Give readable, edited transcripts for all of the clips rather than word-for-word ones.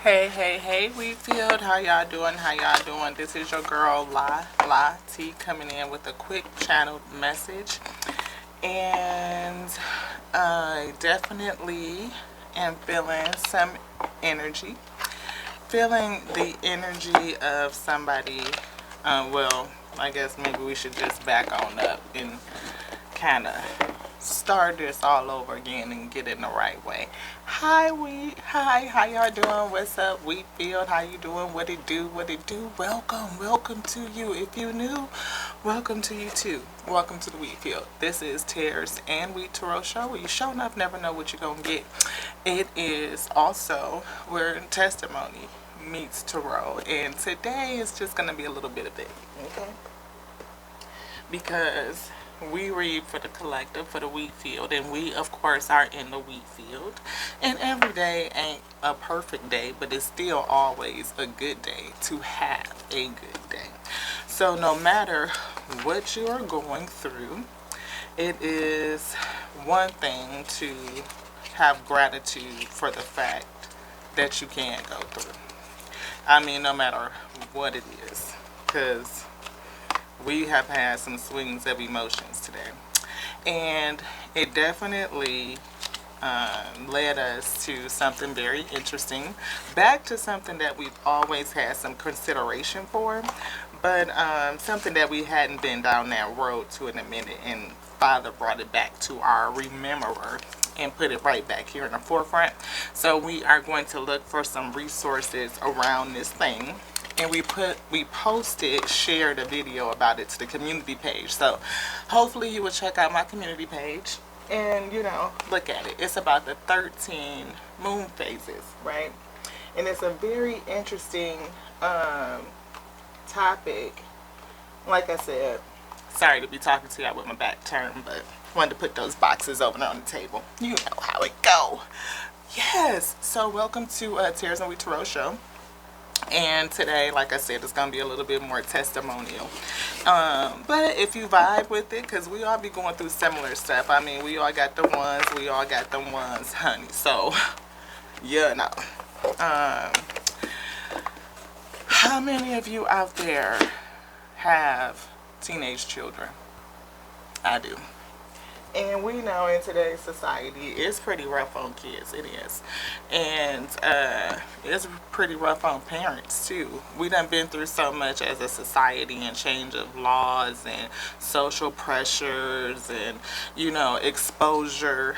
Hey, Wheatfield, how y'all doing? This is your girl, La T, coming in with a quick channel message. And I definitely am feeling some energy. Feeling the energy of somebody, well, I guess maybe we should just back on up and kind of start this all over again and get in the right way. Hi, how y'all doing? What's up, Wheatfield? How you doing? What it do? Welcome to you. If you new, welcome to you too. Welcome to the Wheatfield. This is Tears and Wheat Tarot Show, where you show enough never know what you're gonna get. It is also where testimony meets tarot, and today is just gonna be a little bit of it, okay? Because we read for the collective, for the wheat field, and we of course are in the wheat field, and every day ain't a perfect day, but it's still always a good day to have a good day. So no matter what you are going through, it is one thing to have gratitude for the fact that you can go through. I mean, no matter what it is, because we have had some swings of emotions today, and it definitely led us to something very interesting, back to something that we've always had some consideration for, but something that we hadn't been down that road to in a minute, and Father brought it back to our rememberer and put it right back here in the forefront. So we are going to look for some resources around this thing, and we shared a video about it to the community page. So hopefully you will check out my community page and, look at it. It's about the 13 moon phases, right? And it's a very interesting topic. Like I said, sorry to be talking to y'all with my back turned, but wanted to put those boxes over there on the table. You know how it go. Yes. So welcome to Tears and Wheat Tarot Show. And today, like I said, it's going to be a little bit more testimonial. But if you vibe with it, because we all be going through similar stuff. I mean, we all got the ones, honey. So, how many of you out there have teenage children? I do. And we know in today's society, it's pretty rough on kids. It is. And it's pretty rough on parents, too. We done been through so much as a society, and change of laws and social pressures and, exposure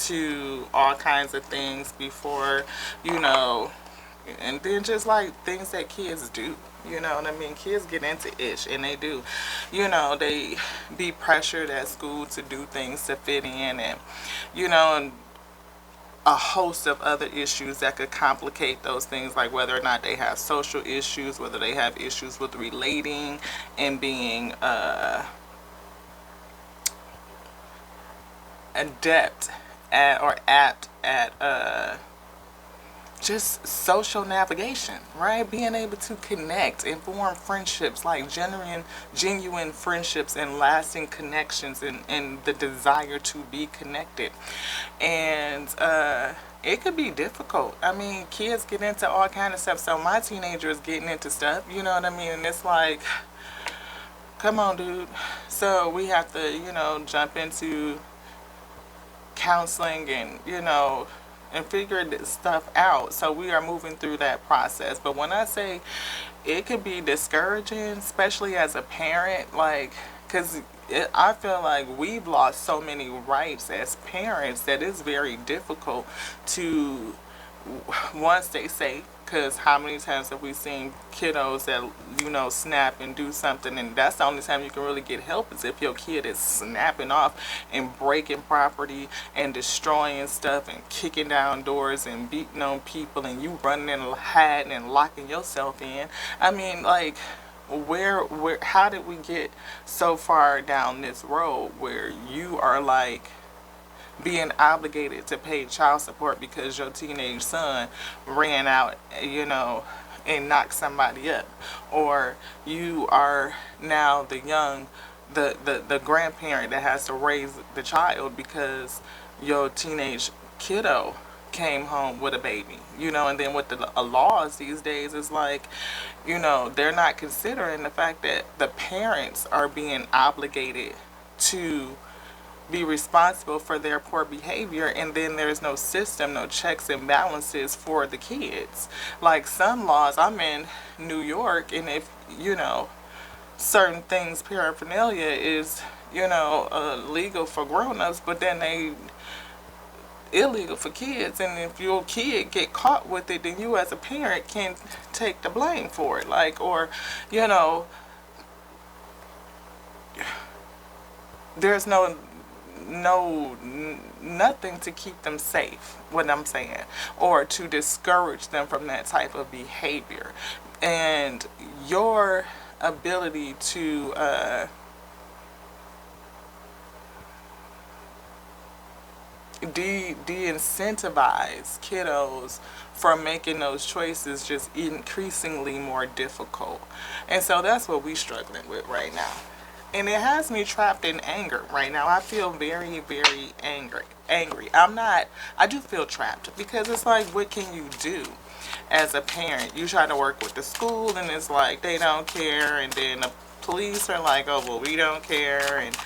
to all kinds of things before, and then just like things that kids do. You know what I mean? Kids get into ish, and they do. They be pressured at school to do things to fit in, and, and a host of other issues that could complicate those things, like whether or not they have social issues, whether they have issues with relating and being adept at or apt at just social navigation, right? Being able to connect and form friendships, like genuine friendships and lasting connections, and the desire to be connected. And it could be difficult. I mean, kids get into all kind of stuff. So my teenager is getting into stuff, you know what I mean? And it's like, come on, dude. So we have to, jump into counseling and, and figure this stuff out. So we are moving through that process. But when I say it could be discouraging, especially as a parent, like, because I feel like we've lost so many rights as parents that it's very difficult to, once stay safe. Because how many times have we seen kiddos that, snap and do something, and that's the only time you can really get help is if your kid is snapping off and breaking property and destroying stuff and kicking down doors and beating on people, and you running and hiding and locking yourself in. I mean, like, how did we get so far down this road where you are like being obligated to pay child support because your teenage son ran out, and knocked somebody up, or you are now the grandparent that has to raise the child because your teenage kiddo came home with a baby. and then with the laws these days, it's like, they're not considering the fact that the parents are being obligated to be responsible for their poor behavior, and then there's no system, no checks and balances for the kids. Like some laws, I'm in New York, and if, certain things, paraphernalia is, legal for grown-ups, but then they illegal for kids, and if your kid get caught with it, then you as a parent can take the blame for it, like, or there's nothing to keep them safe, what I'm saying, or to discourage them from that type of behavior. And your ability to de-incentivize kiddos from making those choices just increasingly more difficult. And so that's what we're struggling with right now. And it has me trapped in anger right now. I feel very, very angry. I do feel trapped, because it's like, what can you do as a parent? You try to work with the school, and it's like they don't care, and then the police are like, oh, well, we don't care, and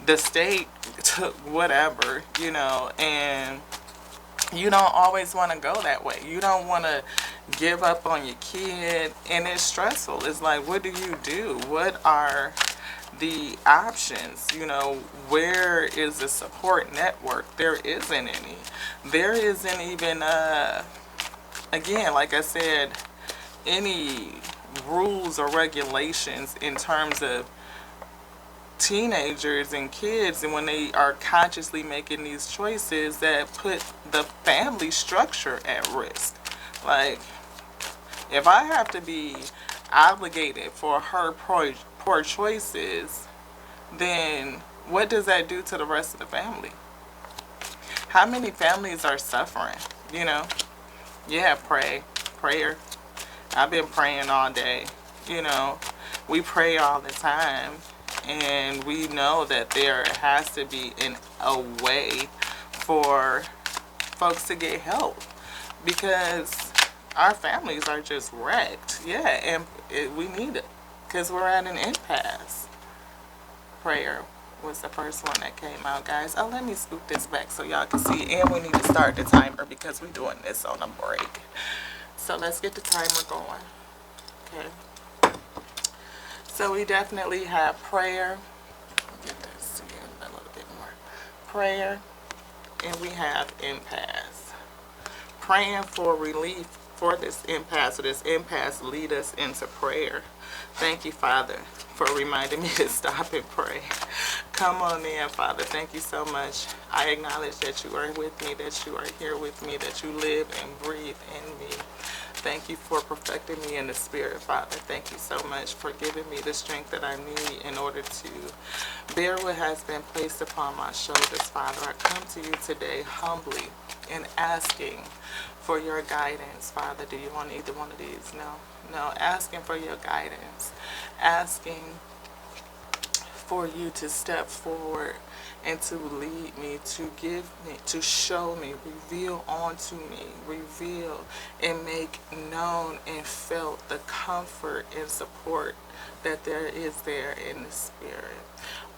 the state took whatever, and you don't always want to go that way. You don't want to give up on your kid, and it's stressful. It's like, what do you do? What are the options? Where is the support network? There isn't any. There isn't even, again, like I said, any rules or regulations in terms of teenagers and kids, and when they are consciously making these choices that put the family structure at risk. Like, if I have to be obligated for her poor choices, then what does that do to the rest of the family? How many families are suffering? Yeah, prayer. I've been praying all day. We pray all the time. And we know that there has to be a way for folks to get help, because our families are just wrecked. Yeah, and we need it, because we're at an impasse. Prayer was the first one that came out, guys. Oh, let me scoop this back so y'all can see. And we need to start the timer, because we're doing this on a break. So let's get the timer going. Okay. So we definitely have prayer. Get this in a little bit more. Prayer, and we have impasse. Praying for relief for this impasse. So this impasse lead us into prayer. Thank you, Father, for reminding me to stop and pray. Come on in, Father. Thank you so much. I acknowledge that you are with me, that you are here with me, that you live and breathe in me. Thank you for perfecting me in the spirit, Father. Thank you so much for giving me the strength that I need in order to bear what has been placed upon my shoulders, Father. I come to you today humbly and asking for your guidance, Father. Do you want either one of these? No. Asking for your guidance. Asking for you to step forward and to lead me, to give me, to show me, reveal onto me, reveal and make known and felt the comfort and support that there is there in the spirit.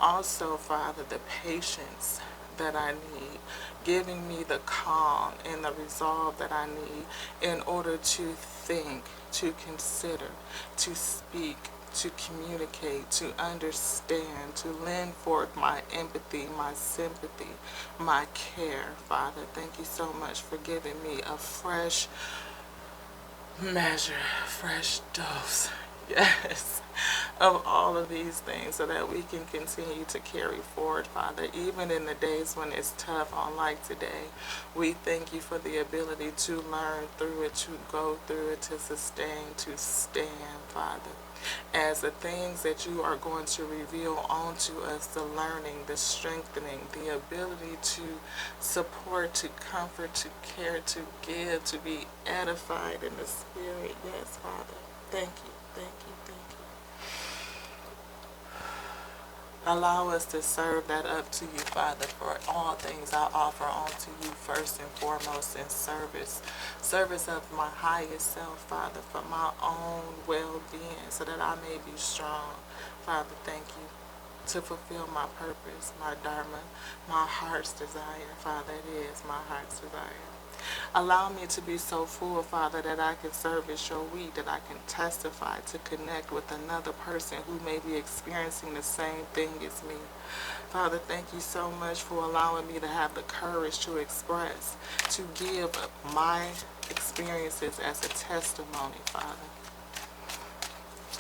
Also, Father, the patience that I need, giving me the calm and the resolve that I need in order to think, to consider, to speak, to communicate, to understand, to lend forth my empathy, my sympathy, my care, Father. Thank you so much for giving me a fresh measure, fresh dose, yes, of all of these things, so that we can continue to carry forward, Father, even in the days when it's tough, unlike today. We thank you for the ability to learn through it, to go through it, to sustain, to stand, Father, as the things that you are going to reveal onto us, the learning, the strengthening, the ability to support, to comfort, to care, to give, to be edified in the spirit. Yes, Father. Thank you, thank you, thank you. Allow us to serve that up to you, Father, for all things I offer unto you first and foremost in service. Service of my highest self, Father, for my own well-being, so that I may be strong. Father, thank you to fulfill my purpose, my dharma, my heart's desire. Father, it is my heart's desire. Allow me to be so full, Father, that I can service your weed, that I can testify, to connect with another person who may be experiencing the same thing as me. Father, thank you so much for allowing me to have the courage to express, to give my experiences as a testimony, Father,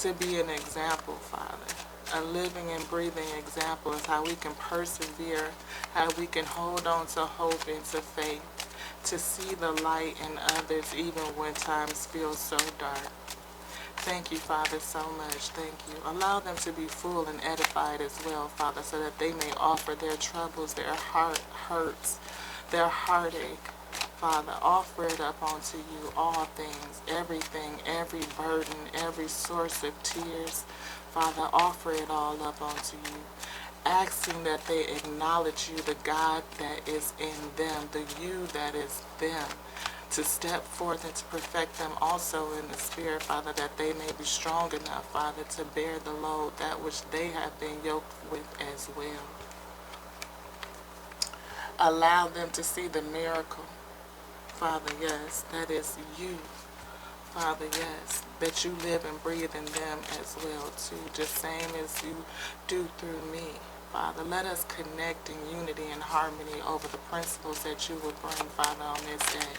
to be an example, Father. A living and breathing example is how we can persevere, how we can hold on to hope and to faith, to see the light in others even when times feel so dark. Thank you, Father, so much. Thank you. Allow them to be full and edified as well, Father, so that they may offer their troubles, their heart hurts, their heartache. Father, offer it up unto you, all things, everything, every burden, every source of tears. Father, offer it all up unto you, asking that they acknowledge you, the God that is in them, the you that is them, to step forth and to perfect them also in the Spirit, Father, that they may be strong enough, Father, to bear the load, that which they have been yoked with as well. Allow them to see the miracle, Father, yes, that is you. Father, yes, that you live and breathe in them as well, too, just same as you do through me. Father, let us connect in unity and harmony over the principles that you will bring, Father, on this day.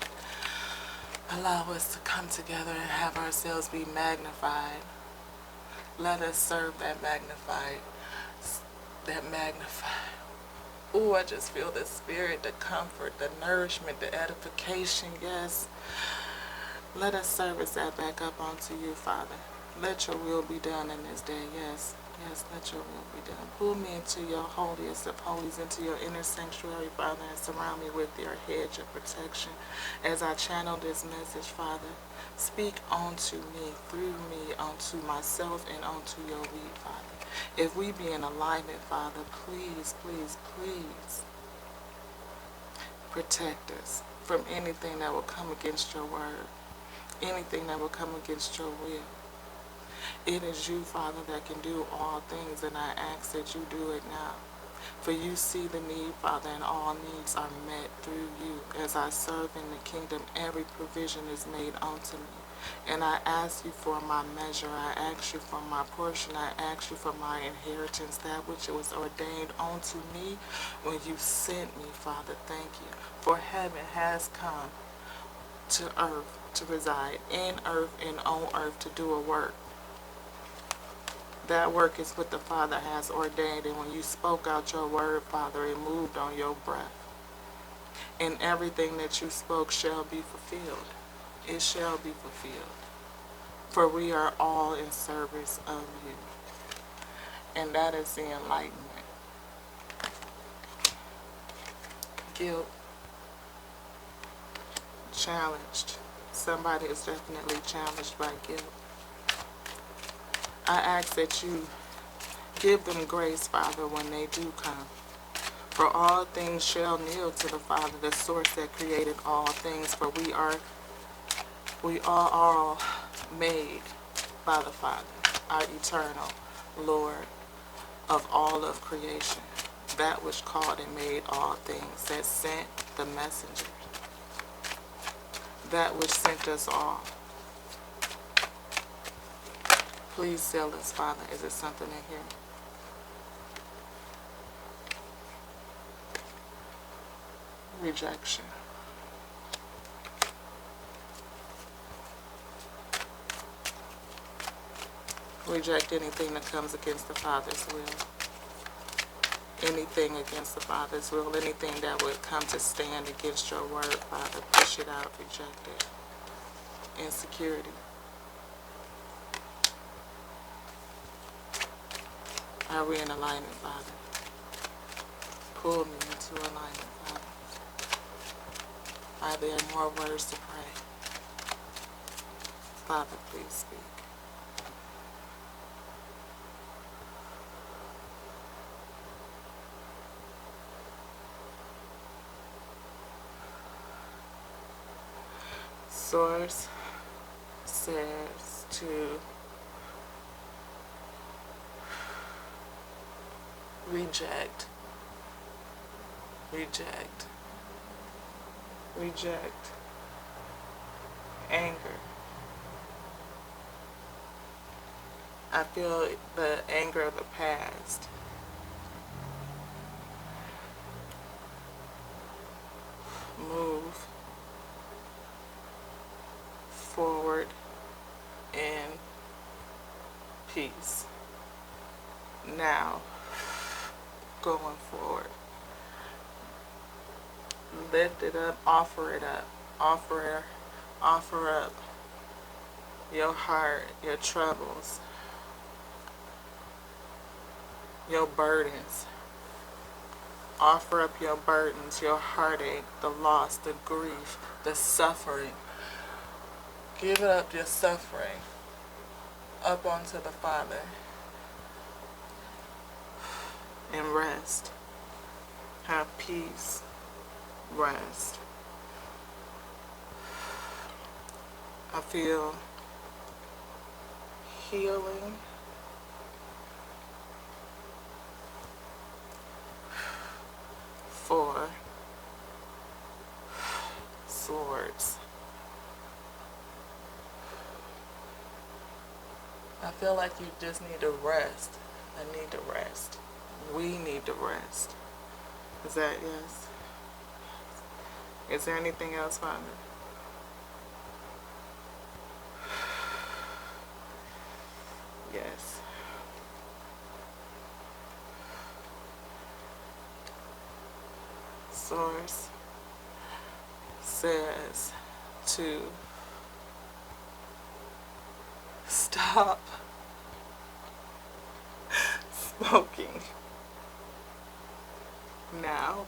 Allow us to come together and have ourselves be magnified. Let us serve that magnified. Oh, I just feel the spirit, the comfort, the nourishment, the edification, yes. Let us service that back up unto you, Father. Let your will be done in this day, yes. Yes, let your will be done. Pull me into your holiest of holies, into your inner sanctuary, Father, and surround me with your hedge of protection. As I channel this message, Father, speak unto me, through me, unto myself, and unto your weed, Father. If we be in alignment, Father, please, please, please protect us from anything that will come against your word, anything that will come against your will. It is you, Father, that can do all things, and I ask that you do it now. For you see the need, Father, and all needs are met through you. As I serve in the kingdom, every provision is made unto me. And I ask you for my measure. I ask you for my portion. I ask you for my inheritance, that which was ordained unto me when you sent me, Father. Thank you. For heaven has come to earth to reside, in earth and on earth, to do a work. That work is what the Father has ordained, and when you spoke out your word, Father, it moved on your breath. And everything that you spoke shall be fulfilled. It shall be fulfilled. For we are all in service of you. And that is the enlightenment. Guilt. Challenged. Somebody is definitely challenged by guilt. I ask that you give them grace, Father, when they do come. For all things shall kneel to the Father, the source that created all things. For we are all made by the Father, our eternal Lord of all of creation, that which called and made all things, that sent the messenger, that which sent us all. Please seal us, Father. Is there something in here? Rejection. Reject anything that comes against the Father's will. Anything against the Father's will. Anything that would come to stand against your word, Father. Push it out. Reject it. Insecurity. Are we in alignment, Father? Pull me into alignment, Father. Are there more words to pray? Father, please speak. Source says to reject, reject, reject anger. I feel the anger of the past. Move forward in peace. Now, going forward. Lift it up, offer it up. Offer up your heart, your troubles, your burdens. Offer up your burdens, your heartache, the loss, the grief, the suffering. Give it up, your suffering, up onto the Father. And rest. Have peace. Rest. I feel healing. Four swords. I feel like you just need to rest. I need to rest. We need to rest. Is that yes? Is there anything else, Father? Yes. Source says to stop smoking now.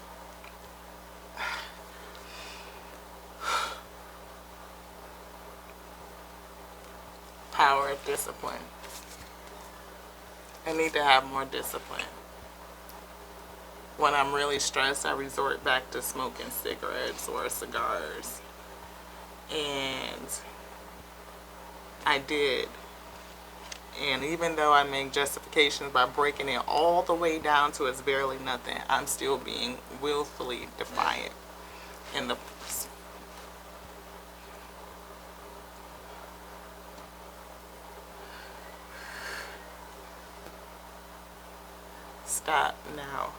Power of discipline. I need to have more discipline. When I'm really stressed, I resort back to smoking cigarettes or cigars. And I did. And even though I make justifications by breaking it all the way down to it's barely nothing, I'm still being willfully defiant in the stop now.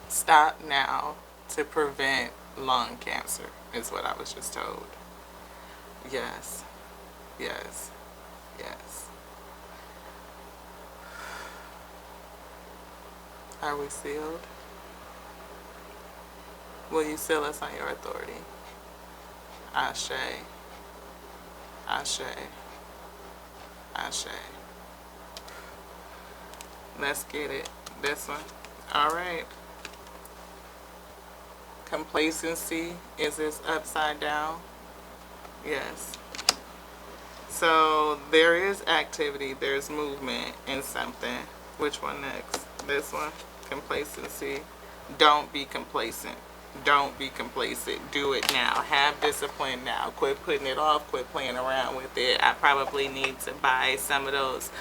Stop now to prevent lung cancer is what I was just told. Yes, yes, yes. Are we sealed? Will you seal us on your authority? Ashe, Ashe, Ashe. Let's get it. This one. All right. Complacency, is this upside down? Yes. So there is activity, there's movement in something. Which one next? This one. Complacency. Don't be complacent. Don't be complacent. Do it now. Have discipline now. Quit putting it off. Quit playing around with it. I probably need to buy some of those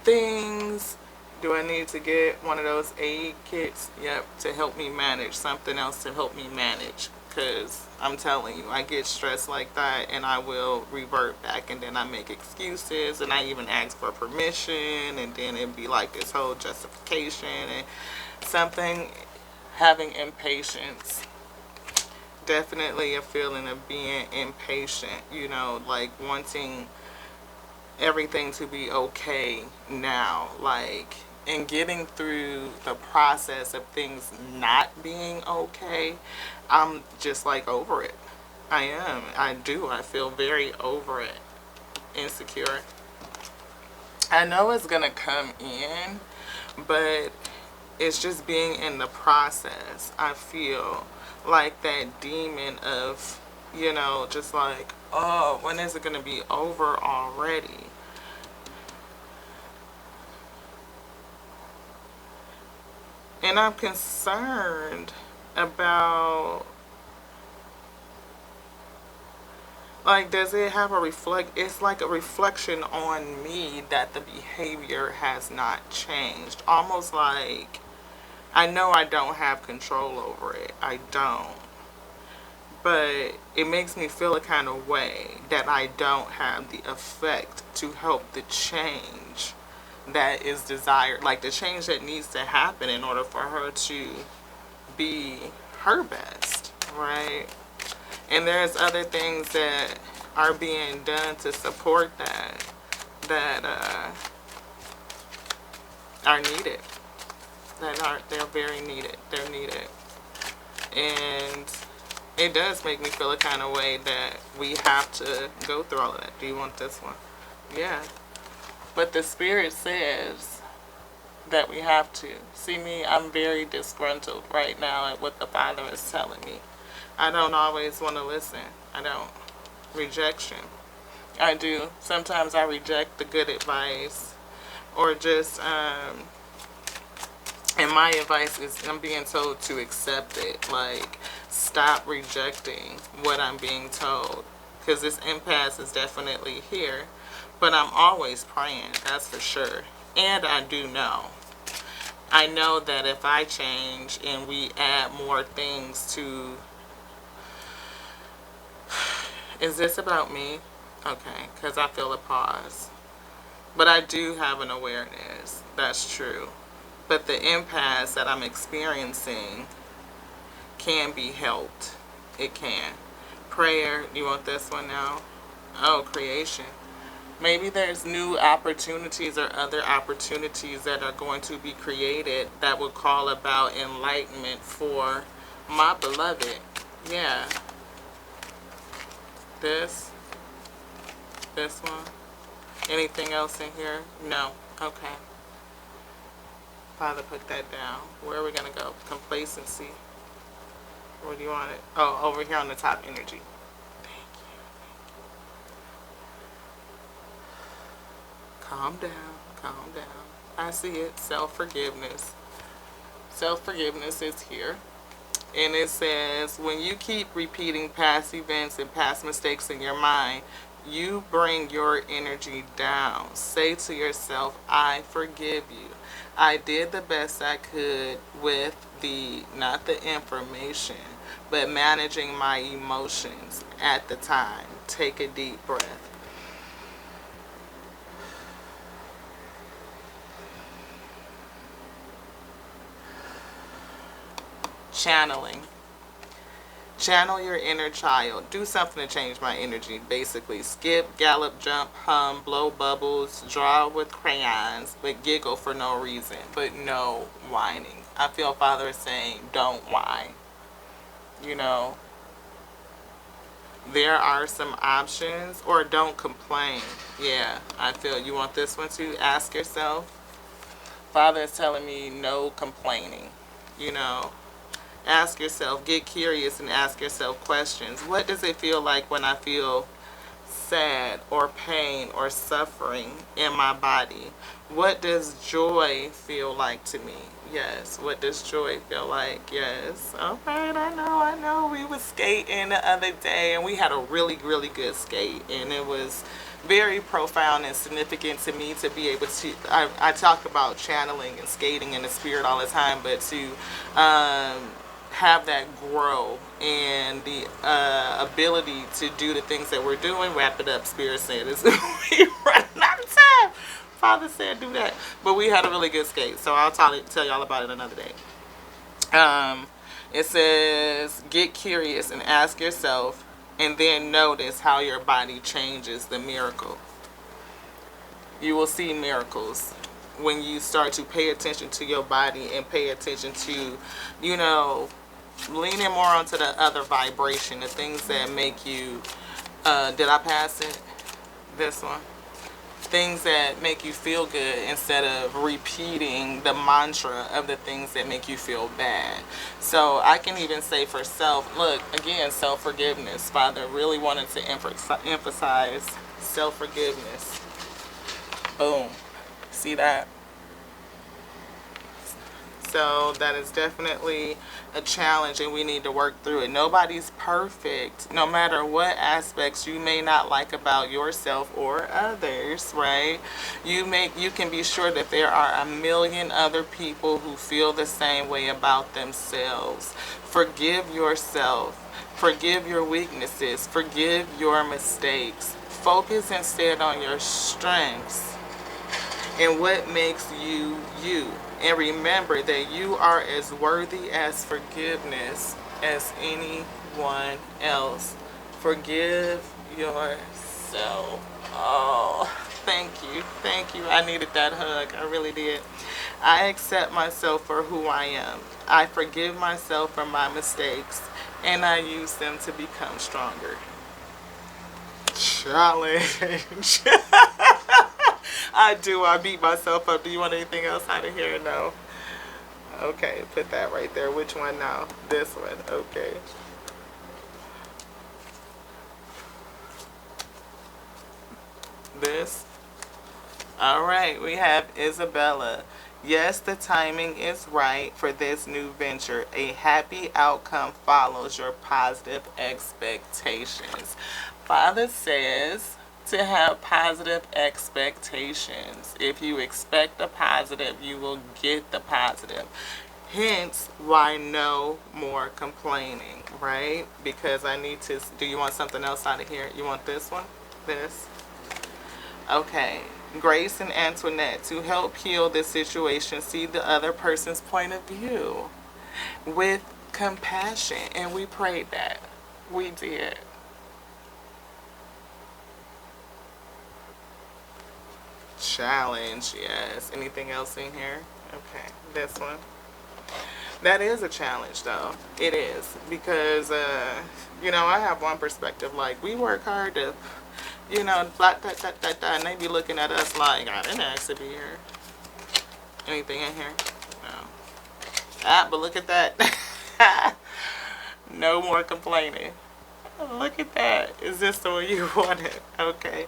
things. Do I need to get one of those aid kits? Yep, to help me manage. Something else to help me manage. Because I'm telling you, I get stressed like that and I will revert back and then I make excuses and I even ask for permission and then it'd be like this whole justification and something. Having impatience. Definitely a feeling of being impatient, you know, like wanting everything to be okay now, like, and getting through the process of things not being okay. I'm just like over it. I am. I do. I feel very over it. Insecure. I know it's gonna come in, but it's just being in the process. I feel like that demon of, just like, oh, when is it going to be over already? And I'm concerned about, like, does it have a it's like a reflection on me that the behavior has not changed. Almost like I know I don't have control over it. I don't. But it makes me feel a kind of way that I don't have the effect to help the change that is desired, like the change that needs to happen in order for her to be her best, right? And there's other things that are being done to support that are needed, they're very needed. They're needed. And it does make me feel a kind of way that we have to go through all of that. Do you want this one? Yeah. But the Spirit says that we have to. See me, I'm very disgruntled right now at what the Father is telling me. I don't always want to listen. I don't. Rejection. I do. Sometimes I reject the good advice, or just, and my advice is I'm being told to accept it. Like, stop rejecting what I'm being told. Because this impasse is definitely here. But I'm always praying, that's for sure. And I do know. I know that if I change and we add more things to... Is this about me? Okay, because I feel a pause. But I do have an awareness. That's true. But the impasse that I'm experiencing can be helped. It can. Prayer. You want this one now? Oh, creation. Maybe there's new opportunities or other opportunities that are going to be created that will call about enlightenment for my beloved. Yeah. This one. Anything else in here? No. Okay. Father, put that down. Where are we going to go? Complacency. Where do you want it? Oh, over here on the top, energy. Thank you. Calm down. Calm down. I see it. Self-forgiveness. Self-forgiveness is here. And it says, when you keep repeating past events and past mistakes in your mind, you bring your energy down. Say to yourself, I forgive you. I did the best I could with not the information, but managing my emotions at the time. Take a deep breath. Channeling. Channel your inner child. Do something to change my energy, basically. Skip, gallop, jump, hum, blow bubbles, draw with crayons, but giggle for no reason. But no whining. I feel Father is saying, don't whine. You know, there are some options, or don't complain. Yeah, I feel you want this one too. Ask yourself. Father is telling me no complaining, you know. Ask yourself, get curious and ask yourself questions. What does it feel like when I feel sad or pain or suffering in my body? What does joy feel like to me? Yes. What does joy feel like? Yes. Alright, I know. We were skating the other day and we had a really, really good skate, and it was very profound and significant to me to be able to, I talk about channeling and skating in the spirit all the time, but to have that grow and the ability to do the things that we're doing. Wrap it up, Spirit said. We running out of time. Father said do that. But we had a really good skate, so I'll tell y'all about it another day. It says, get curious and ask yourself, and then notice how your body changes the miracle. You will see miracles when you start to pay attention to your body and pay attention to, you know, leaning more onto the other vibration, the things that make you, did I pass it? This one. things that make you feel good instead of repeating the mantra of the things that make you feel bad. So I can even say for self, look, again, self-forgiveness. Father really wanted to emphasize self-forgiveness. Boom. See that? So that is definitely a challenge, and we need to work through it. Nobody's perfect, no matter what aspects you may not like about yourself or others, right? You can be sure that there are a million other people who feel the same way about themselves. Forgive yourself. Forgive your weaknesses. Forgive your mistakes. Focus instead on your strengths and what makes you you. And remember that you are as worthy as forgiveness as anyone else. Forgive yourself. Oh, thank you. Thank you. I needed that hug. I really did. I accept myself for who I am. I forgive myself for my mistakes, and I use them to become stronger. Challenge. I do. I beat myself up. Do you want anything else out of here? No. Okay, put that right there. Which one now? This one. Okay. This. All right. We have Isabella. Yes, the timing is right for this new venture. A happy outcome follows your positive expectations. Father says to have positive expectations. If you expect the positive, you will get the positive. Hence, why no more complaining, right? Because I need to. Do you want something else out of here? You want this one? This? Okay. Grace and Antoinette, to help heal this situation, see the other person's point of view with compassion. And we prayed that. We did. Challenge, yes. Anything else in here? Okay, this one. That is a challenge, though. It is. Because, I have one perspective. Like, we work hard to, blah, da, da, da, da, and they be looking at us like, I didn't ask to be here. Anything in here? No. But look at that. No more complaining. Look at that. Is this the way you want it? Okay.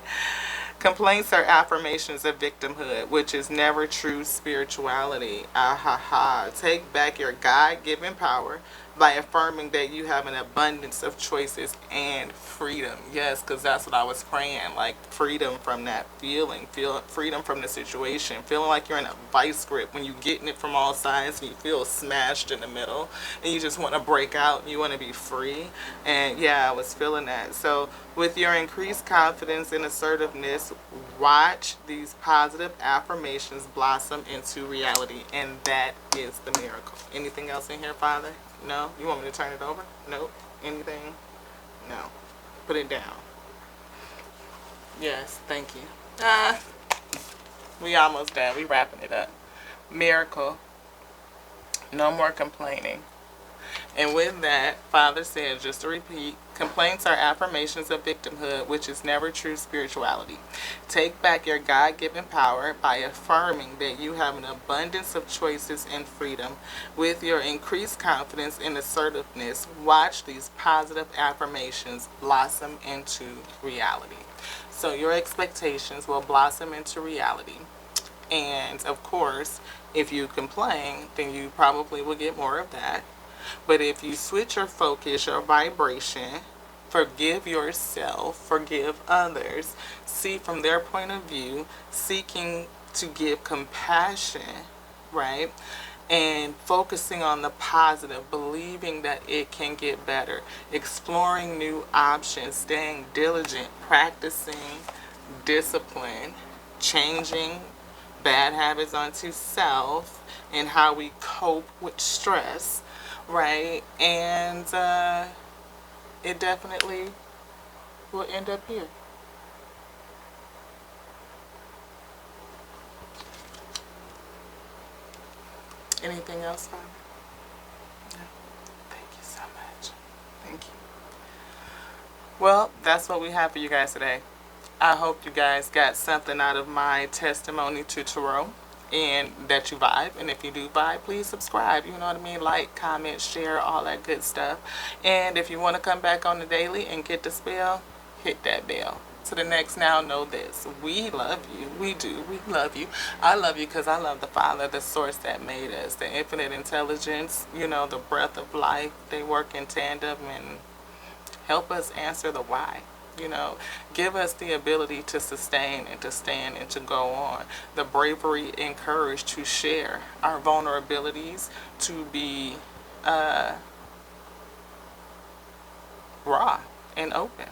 Complaints are affirmations of victimhood, which is never true spirituality. Take back your God-given power by affirming that you have an abundance of choices and freedom. Yes, because that's what I was praying. Like freedom from that feeling. Freedom from the situation. Feeling like you're in a vice grip when you're getting it from all sides and you feel smashed in the middle. And you just want to break out and you want to be free. And yeah, I was feeling that. So with your increased confidence and assertiveness, watch these positive affirmations blossom into reality. And that is the miracle. Anything else in here, Father? No? You want me to turn it over? Nope. Anything? No. Put it down. Yes, thank you. We almost done. We wrapping it up. Miracle. No more complaining. And with that, Father said, just to repeat, complaints are affirmations of victimhood, which is never true spirituality. Take back your God-given power by affirming that you have an abundance of choices and freedom. With your increased confidence and assertiveness, watch these positive affirmations blossom into reality. So your expectations will blossom into reality. And, of course, if you complain, then you probably will get more of that. But if you switch your focus, your vibration, forgive yourself, forgive others, see from their point of view, seeking to give compassion, right? And focusing on the positive, believing that it can get better, exploring new options, staying diligent, practicing discipline, changing bad habits onto self, and how we cope with stress. Right, and it definitely will end up here. Anything else, Father? No. Thank you so much. Thank you. Well, that's what we have for you guys today. I hope you guys got something out of my testimony to tarot and that you vibe. And if you do vibe, please subscribe. You know what I mean? Like, comment, share, all that good stuff. And if you want to come back on the daily and get the spell, hit that bell. To the next now, know this. We love you. We do. We love you. I love you because I love the Father, the source that made us, the infinite intelligence, you know, the breath of life. They work in tandem and help us answer the why. You know, give us the ability to sustain and to stand and to go on. The bravery and courage to share our vulnerabilities, to be raw and open.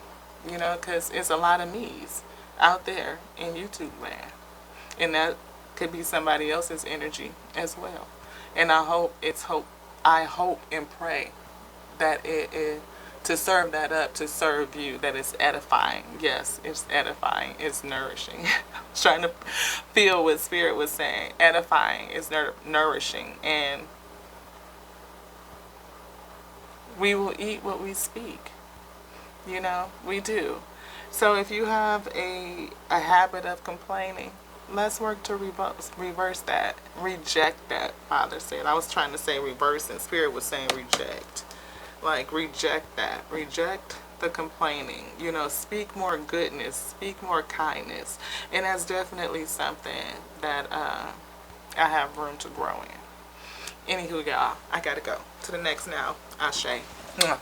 You know, because it's a lot of me's out there in YouTube land. And that could be somebody else's energy as well. And I hope and pray that it is to serve that up, to serve you, that it's edifying. Yes, it's edifying. It's nourishing. I was trying to feel what Spirit was saying. Edifying is nourishing. And we will eat what we speak. You know, we do. So if you have a habit of complaining, let's work to reverse that. Reject that, Father said. I was trying to say reverse, and Spirit was saying reject. Like, reject that. Reject the complaining. You know, speak more goodness. Speak more kindness. And that's definitely something that I have room to grow in. Anywho, y'all, I gotta go. To the next now. Ashe. Mwah.